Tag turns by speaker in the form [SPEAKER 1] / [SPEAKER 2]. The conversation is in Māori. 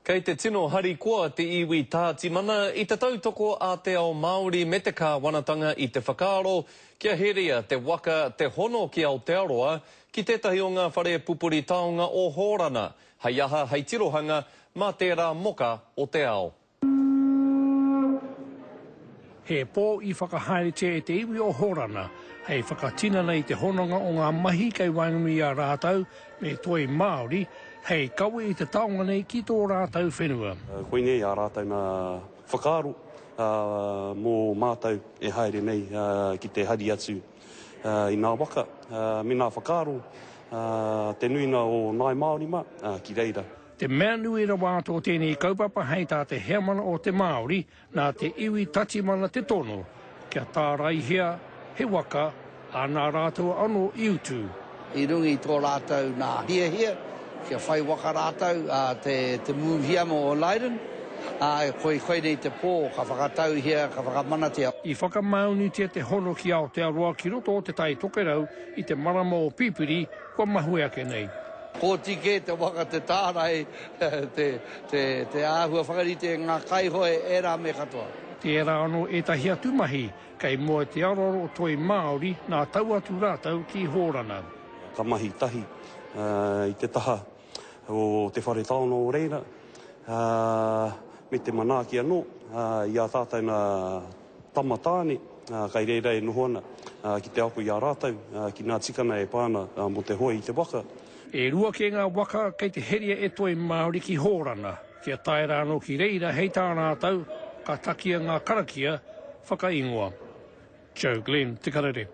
[SPEAKER 1] Kei te tino hari koa te iwi Tātimana i te tautoko a te ao Māori me te kāwanatanga i te whakaaro kia herea te waka te hono ki Aotearoa ki tētahi o ngā whare pupuri taonga o Hōrana, hei aha hei tirohanga mā tērā moka o te ao.
[SPEAKER 2] He pō i whakahaere e te iwi o Hōrana, hei whakatina nei te hononga o ngā mahi kei wainumi a rātau me toi Māori, hei kawe i te taonga nei ki tō rātau whenua.
[SPEAKER 3] Koe nei a rātau nā whakaaro mō mātau e haere nei ki te hari atu i nā waka. Me nā whakaaro te nuina o Nai Māori ma ki reira.
[SPEAKER 2] Te mea nui ra wātō tēnei kaupapa hei tā te heamana o te Māori nā te iwi Tātimana te tono, kia tāraihia he waka a nā rātou anō iutu.
[SPEAKER 4] I rungi tō rātou nā hia, kia whai waka rātou te mūhiama o Leiden, koe nei te pō, ka whakatau hia, ka whakamanatea.
[SPEAKER 2] I whakamaunitia te hono ki Aotearoa ki roto o te tai tokerau i te marama o Pipiri, kua mahui ake nei.
[SPEAKER 4] Ko tike te waka te tārai, te āhua whakarite ngā kaihoe e rā me katoa.
[SPEAKER 2] Tērā anō e tahi atu mahi, kei mua te aroro o toi Māori nā tau atu rātau ki Hōrana.
[SPEAKER 3] Ka mahi tahi i te taha o te whare taono o reira, me te manaaki anō, i a tātou nā tamatāne, kai reira e nohoana ki te ako i a rātau, ki nā tikana e pāna mo te hoe i te waka.
[SPEAKER 2] E rua ke ngā waka kei te heria e toi Māori ki Hōrana, kia taera anō ki reira hei tā rātau, ka takia ngā karakia whakaingoa. Joe Glenn, Te Karere.